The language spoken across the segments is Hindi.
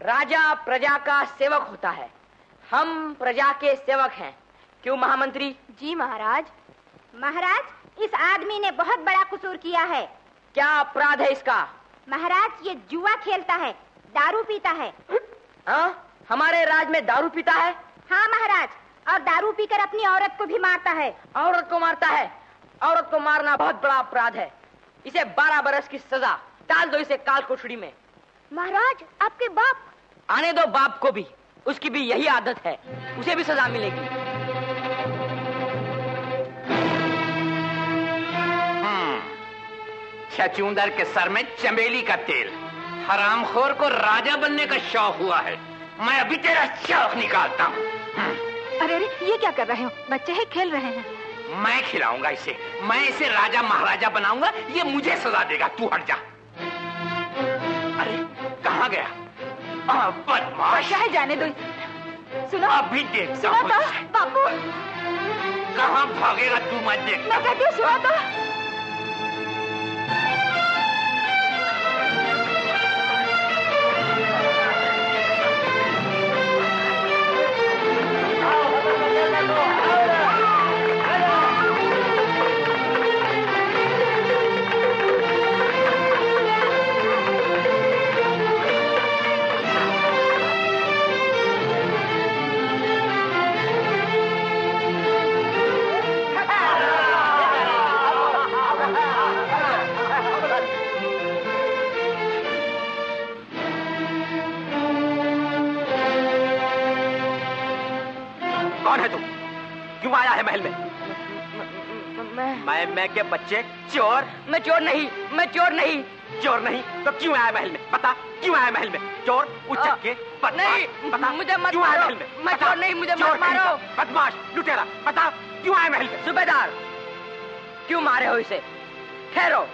राजा प्रजा का सेवक होता है, हम प्रजा के सेवक हैं। क्यों महामंत्री? जी महाराज। महाराज, इस आदमी ने बहुत बड़ा कसूर किया है। क्या अपराध है इसका? महाराज, ये जुआ खेलता है, दारू पीता है। हाँ? हमारे राज में दारू पीता है? हाँ महाराज, और दारू पीकर अपनी औरत को भी मारता है। औरत को मारता है? औरत को मारना बहुत बड़ा अपराध है, इसे 12 बरस की सजा। डाल दो इसे काल कोठड़ी में। महाराज, आपके बाप? आने दो बाप को भी, उसकी भी यही आदत है, उसे भी सजा मिलेगी। छछूंदर के सर में चमेली का तेल। हरामखोर को राजा बनने का शौक हुआ है, मैं अभी तेरा शौक निकालता हूँ। अरे अरे, ये क्या कर रहे हो? बच्चे हैं, खेल रहे हैं। मैं खिलाऊंगा इसे, मैं इसे राजा महाराजा बनाऊंगा, ये मुझे सजा देगा। तू हट जा। अरे कहाँ गया? बदमाश है, जाने दो। सुनो, अभी देखता हूँ। बापू कहाँ भागेगा तू? मैं देखता। मैं कहती हूँ, सुनो तो। कौन है तू? क्यों आया है महल में? मैं के बच्चे चोर? मैं चोर नहीं, मैं चोर नहीं। चोर नहीं तो क्यों आया महल में? बता, क्यों आया महल में? चोर, उचक्के, नहीं, बता, मुझे मत क्यों आया मारो। महल में? मैं चोर नहीं, मुझे मत मारो। बदमाश, लुटेरा, बता क्यों आया महल में? सूबेदार, क्यों मारे हो इसे? ठहरो।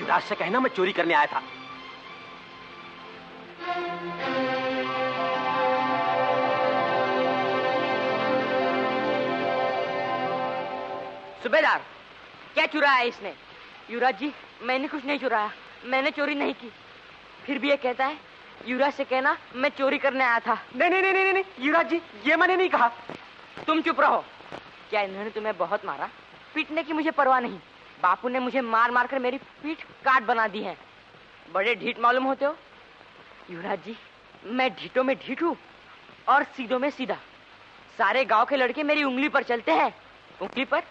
युवराज से कहना मैं चोरी करने आया था। सूबेदार, क्या चुराया इसने? युवराज जी, मैंने कुछ नहीं चुराया, मैंने चोरी नहीं की। फिर भी ये कहता है, युवराज से कहना मैं चोरी करने आया था। नहीं नहीं नहीं नहीं, युवराज जी, ये मैंने नहीं कहा। तुम चुप रहो। क्या इन्होंने तुम्हें बहुत मारा? पीटने की मुझे परवाह नहीं, बापू ने मुझे मार मार कर मेरी पीठ काट बना दी है। बड़े ढीठ मालूम होते हो। युवराज जी, मैं ढीठों में ढीठ हूँ और सीधों में सीधा। सारे गांव के लड़के मेरी उंगली पर चलते हैं। उंगली पर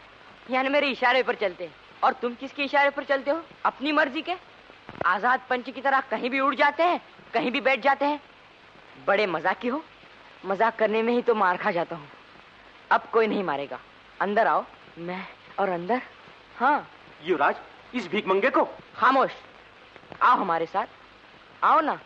यानी मेरे इशारे पर चलते हैं। और तुम किसके इशारे पर चलते हो? अपनी मर्जी के। आजाद पंछी की तरह कहीं भी उड़ जाते हैं, कहीं भी बैठ जाते हैं। बड़े मजाकी हो, मजाक करने में ही तो मार खा जाता हूँ। अब कोई नहीं मारेगा। अंदर आओ। मैं और अंदर? हाँ। युवराज, इस भीख मंगे को? खामोश, आओ हमारे साथ, आओ ना।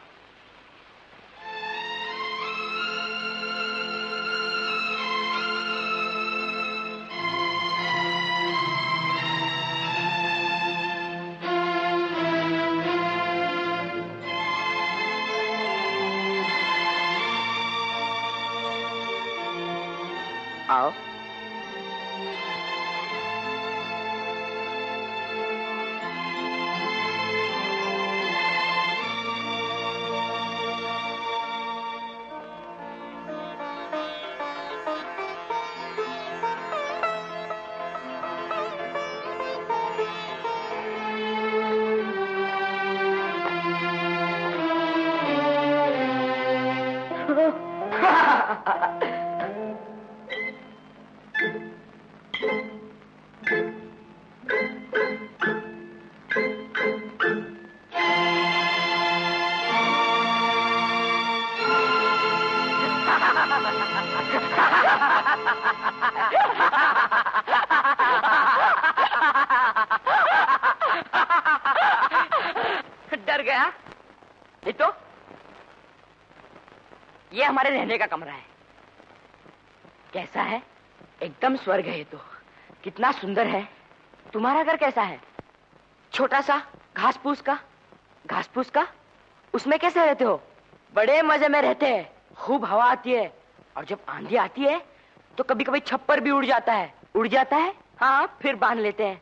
आओ। डर गया? ये तो ये हमारे रहने का कमरा है। कैसा है? एकदम स्वर्ग है। ये तो कितना सुंदर है। तुम्हारा घर कैसा है? छोटा सा, घास फूस का। घास फूस का? उसमें कैसे रहते हो? बड़े मजे में रहते हैं। खूब हवा आती है और जब आंधी आती है तो कभी कभी छप्पर भी उड़ जाता है। उड़ जाता है? हाँ, फिर बांध लेते हैं।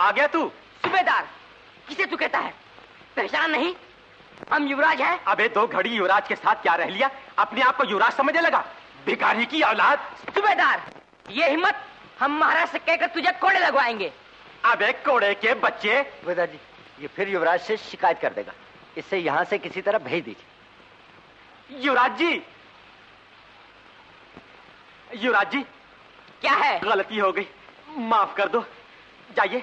आ गया तू? सूबेदार, किसे तू कहता है? पहचान नहीं? हम युवराज हैं। अबे 2 घड़ी युवराज के साथ क्या रह लिया? अपने आप को युवराज समझने लगा? भिखारी की औलाद। सूबेदार, ये हिम्मत, हम महाराज से कहकर तुझे कोड़े लगवाएंगे। अबे कोड़े के बच्चे। सूबेदार जी, ये फिर युवराज से शिकायत कर देगा। इससे यहाँ से किसी तरह भेज दीजिए। युवराज जी, युवराज जी, क्या है? गलती हो गई, माफ कर दो। जाइए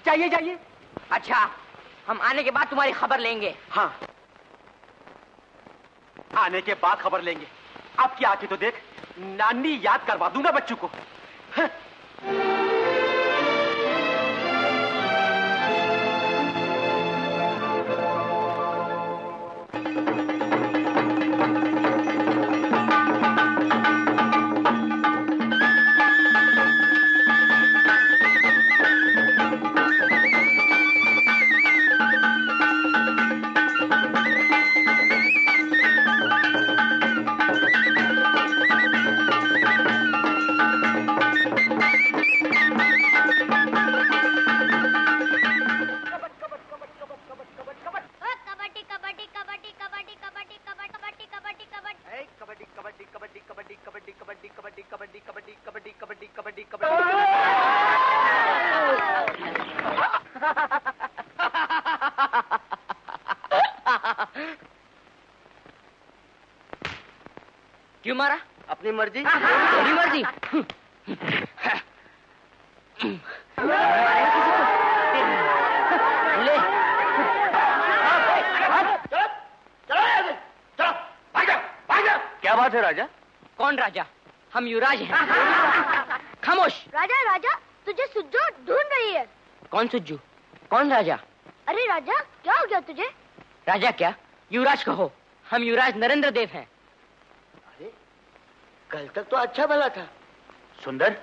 जाइए जाइए। अच्छा, हम आने के बाद तुम्हारी खबर लेंगे। हाँ, आने के बाद खबर लेंगे। अब क्या आके तो देख, नानी याद करवा दूंगा बच्चों को। हाँ। क्यों मारा? अपनी मर्जी। तेरी मर्जी। ले। क्या बात है राजा? कौन राजा? हम युवराज हैं। खामोश। राजा राजा, तुझे सुज्जू ढूंढ रही है। कौन सुज्जू? कौन राजा? अरे राजा, क्या हो गया तुझे? राजा क्या? युवराज कहो। हम युवराज नरेंद्र देव हैं। अरे, कल तक तो अच्छा भला था। सुंदर,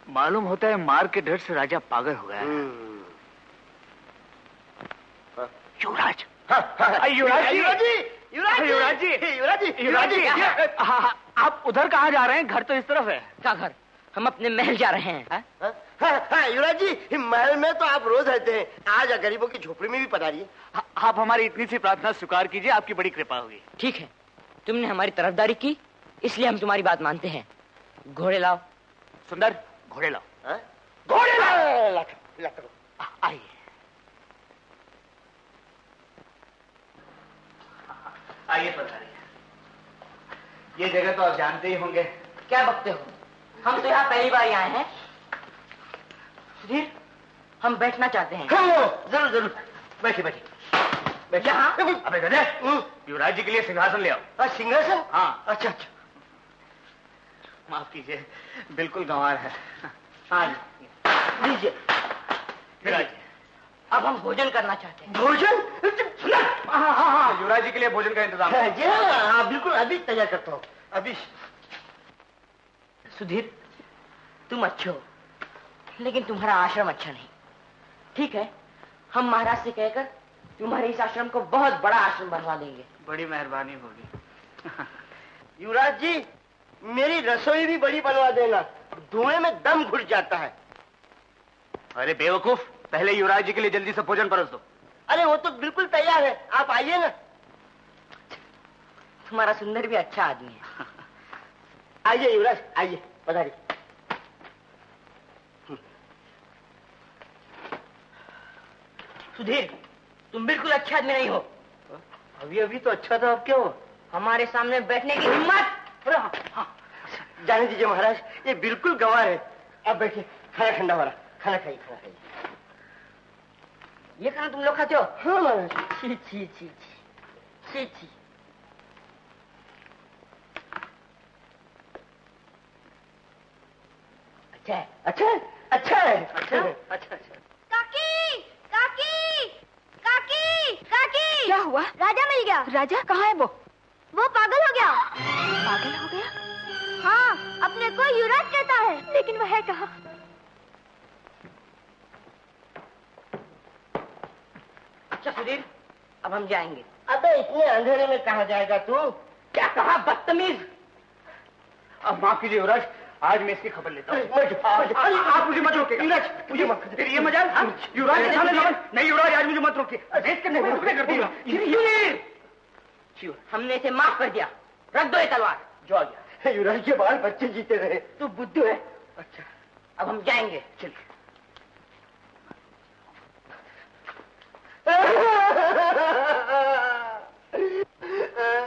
मालूम होता है मार के डर से राजा पागल हो गया। युवराज। युवराज जी, युवराज जी, युवराज जी, युवराज जी, युवराज जी। आप उधर कहाँ जा रहे हैं? घर तो इस तरफ है। क्या घर? हम अपने महल जा रहे हैं। युवराज जी, महल में तो आप रोज रहते हैं, आज गरीबों की झोपड़ी में भी पधारिए। आप हमारी इतनी सी प्रार्थना स्वीकार कीजिए, आपकी बड़ी कृपा होगी। ठीक है, तुमने हमारी तरफदारी की, इसलिए हम तुम्हारी बात मानते हैं। घोड़े लाओ। सुंदर, घोड़े लाओ। घोड़े लाओ। आइए। आइए पधारिए। ये जगह तो आप जानते ही होंगे। क्या बकते हो? हम तो यहाँ पहली बार आए हैं। सुधीर, हम बैठना चाहते हैं। जरूर जरूर, बैठिए बैठिए। यहाँ? अबे गधे, युवराज जी के लिए सिंहासन ले आओ। सिंहासन? हाँ। अच्छा अच्छा। माफ कीजिए, बिल्कुल गंवार है। हाँ लीजिए। अब हम भोजन करना चाहते हैं। भोजन? हाँ हाँ हाँ, युवराज जी के लिए भोजन का इंतजाम। जी हाँ, बिल्कुल अभी तैयार करता हूँ, अभी। सुधीर, तुम अच्छे हो, लेकिन तुम्हारा आश्रम अच्छा नहीं। ठीक है, हम महाराज से कहकर तुम्हारे इस आश्रम को बहुत बड़ा आश्रम बनवा देंगे। बड़ी मेहरबानी होगी। युवराज जी, मेरी रसोई भी बड़ी बनवा देना, धुएं में दम घुट जाता है। अरे बेवकूफ, पहले युवराज जी के लिए जल्दी से भोजन परोस दो। अरे वो तो बिल्कुल तैयार है, आप आइए ना। तुम्हारा सुंदर भी अच्छा आदमी है। आइए युवराज, आइए, पधारिए। सुधीर, तुम बिल्कुल अच्छा आदमी नहीं हो। अभी अभी तो अच्छा था, अब क्या हो? हमारे सामने बैठने की हिम्मत। जाने दीजिए महाराज, ये बिल्कुल गंवार है। अब बैठिए, खाना ठंडा हो रहा, खाना खाइए, खाना खाइए। ये खाना तुम लोग खाते हो? हाँ महाराज। छी छी छी छी छी। अच्छा है, अच्छा है, अच्छा है, अच्छा है, अच्छा अच्छा। काकी, काकी, काकी, काकी। क्या हुआ? राजा मिल गया। राजा कहाँ है? वो पागल हो गया। पागल हो गया? हाँ, अपने को युवराज कहता है। लेकिन वह है कहाँ? अच्छा सुधीर, अब हम जाएंगे। अबे इतने अंधेरे में कहाँ जाएगा तू? क्या कहा बदतमीज? अब माफ कीजिए युवराज, आज मैं इसकी खबर लेता हूँ। आप मुझे मत रोकिए युवराज, मुझे मत। फिर ये मजाल युवराज के सामने नहीं युवराज, आज मुझे मत रोकिए। कर दूंगा। हमने इसे माफ कर दिया, रख दो ये तलवार। जो आ गया। युवराज के बाल बच्चे जीते रहे। तू बुद्धू है। अच्छा अब हम जाएंगे। चलिए।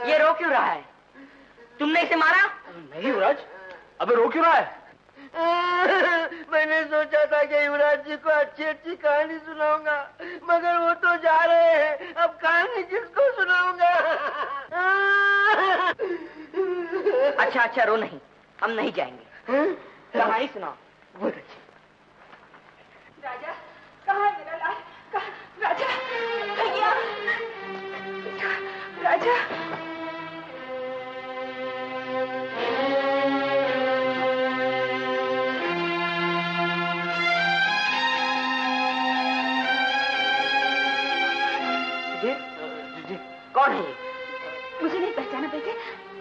ये रो क्यों रहा है? तुमने इसे मारा? नहीं युवराज, अबे रो क्यों रहा है? मैंने सोचा था कि युवराज जी को अच्छी अच्छी कहानी सुनाऊंगा, मगर वो तो जा रहे हैं। अब कहानी किसको सुनाऊंगा? अच्छा अच्छा रो नहीं, हम नहीं जाएंगे। कहानी सुनाओ। बहुत अच्छी। राजा कहाँ है मेरा लाल? राजा भैया, राजा। कौन है ये? मुझे नहीं पहचाना बेटे?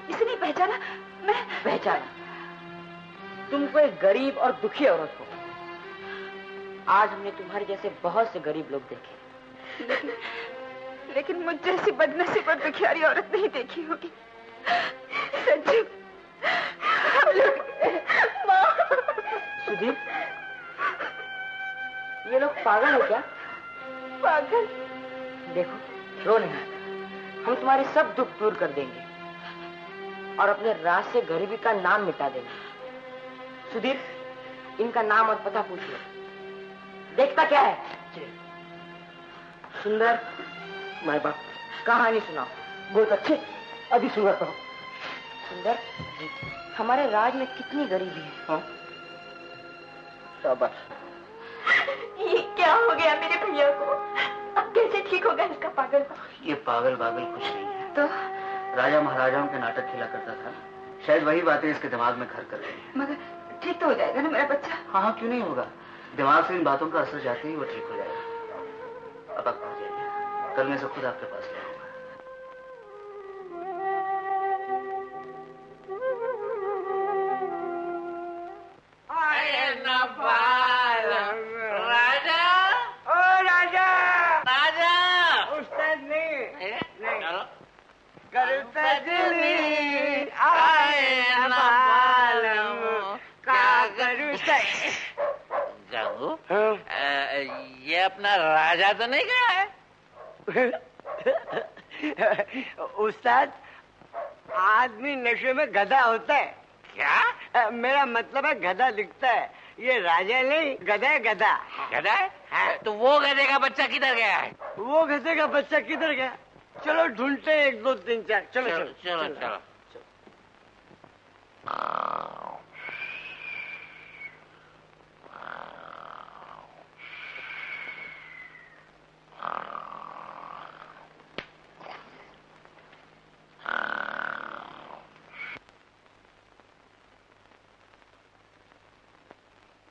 इसे नहीं पहचाना? मैं पहचाना। तुम कोई गरीब और दुखी औरत हो। आज हमने तुम्हारे जैसे बहुत से गरीब लोग देखे, लेकिन मुझ जैसी बदनसीब और दुखियारी औरत नहीं देखी होगी। संजू, हम लोग सुधीर, ये लोग पागल हो क्या? पागल? देखो, रो नहीं, हम तुम्हारे सब दुख दूर कर देंगे और अपने राज से गरीबी का नाम मिटा देंगे। सुधीर, इनका नाम और पता पूछ लो। देखता क्या है? सुंदर, माय बाप, कहानी सुनाओ। बहुत अच्छे, अभी सुनाता हूँ। सुंदर, हमारे राज में कितनी गरीबी है। हाँ? शाबाश। ये क्या हो गया मेरे भैया को? अब कैसे ठीक होगा इसका पागल? ये पागल कुछ नहीं है। तो राजा महाराजाओं के नाटक खेला करता था, शायद वही बातें इसके दिमाग में घर कर रही हैं। मगर ठीक तो हो जाएगा ना मेरा बच्चा? हाँ, क्यों नहीं होगा। दिमाग से इन बातों का असर जाते ही वो ठीक हो जाएगा। अब आप पहुंच जाइए, कल मैं से खुद आपके पास ले आऊंगा। राजा, ओ राजा, राजा, उस्ताद नहीं, गंगू, ये अपना राजा तो नहीं गया है? उस्ताद, आदमी नशे में गधा होता है। क्या? मेरा मतलब है गधा दिखता है। ये राजा नहीं, गधा है, गधा। गधा है? तो वो गधे का बच्चा किधर गया है? वो गधे का बच्चा किधर गया? चलो ढूंढते हैं, 1 2 3 4। चलो चलो चलो चलो।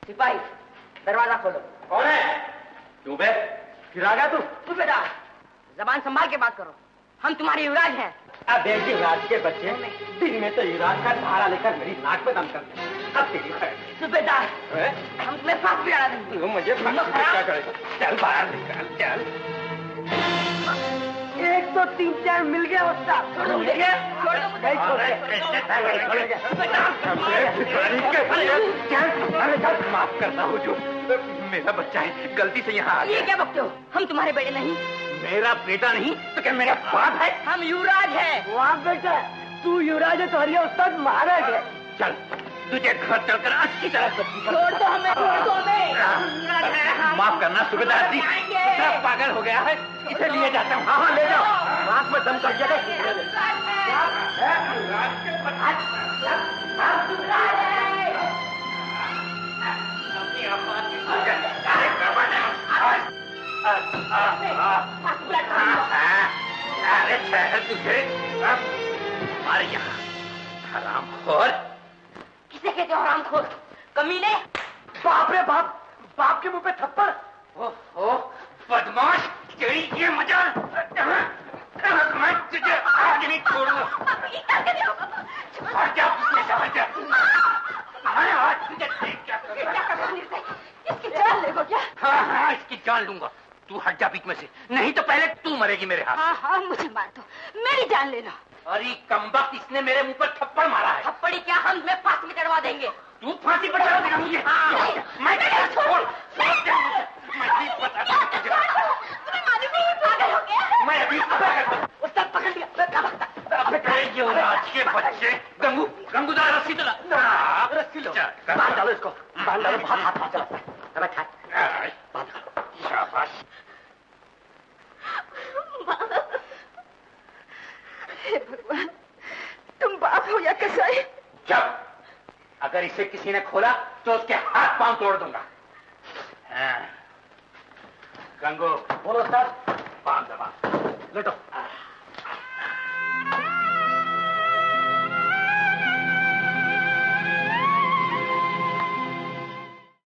सिपाही, दरवाजा खोलो। कौन है? क्यों बे? फिर आ गया तू? सूबेदार, जबान संभाल के बात करो। हम तुम्हारे युवराज हैं। अब युवराज के बच्चे दिन में तो युवराज का सहारा लेकर मेरी नाक में दम करते हैं। अब तेरी खैर। सूबेदार, हम तुम्हें फांसी लगा देंगे। मुझे क्या करेगा? चल बाहर निकल, चल। 1 2 3 4 मिल गया उस्ताद। छोड़ दो मुझे। छोड़ दो मुझे। माफ करना हुजूर, मेरा बच्चा है, गलती से यहाँ आ ये गया। क्या बकते हो? हम तुम्हारे बेटे नहीं। मेरा बेटा नहीं तो क्या मेरा बाप है? हम युवराज हैं। वहाँ बेटा, तू युवराज है तो हरिया उस्ताद महाराज है। चल, तुझे घर चलकर अच्छी तरह सब्जी छोड़ दो हमें, छोड़ दो हमें। माफ करना सूबेदार जी, सब पागल हो गया है, इसे लिए जाता हूँ। हाँ ले जाओ, नाक में दम कर अरे ठहर तुझे, हमारे यहाँ हरामखोर। किसे कहते हो हरामखोर? कमीने? बाप रे बाप, बाप के मुंह पे थप्पड़। ओहो, बदमाश, तेरी ये मजाल, मैं तुझे आज नहीं छोड़ूंगा। हट जा, हट जा। बीच में से, नहीं तो पहले तू मरेगी मेरे हाथ। हाँ हाँ मुझे मार दो, मेरी जान ले लो। अरे कमबख्त, इसने मेरे मुंह पर थप्पड़ मारा है। थप्पड़ी क्या, हम तुम्हें फांसी में चढ़वा देंगे। तू फांसी पर चढ़ा देगा मुझे? मैं नहीं छोड़, मैं नहीं पता तुझे। तुम्हें मालूम नहीं पागल हो गया? मैं अभी उसने पकड़ लिया, मैं कहाँ भागता? युवराज के बच्चे। गंगू, गंगू जरा रस्सी चला। रस्सी लो, बांध डालो इसको, बांध डालो, बहुत हाथ चलता है। रखा है, बांध डालो। शाबाश। हे भगवान, तुम बाप हो या कसाई? जब अगर इसे किसी ने खोला तो उसके हाथ पांव तोड़ दूंगा। गंगू, बोलो सर। पांव दबा। लेटो।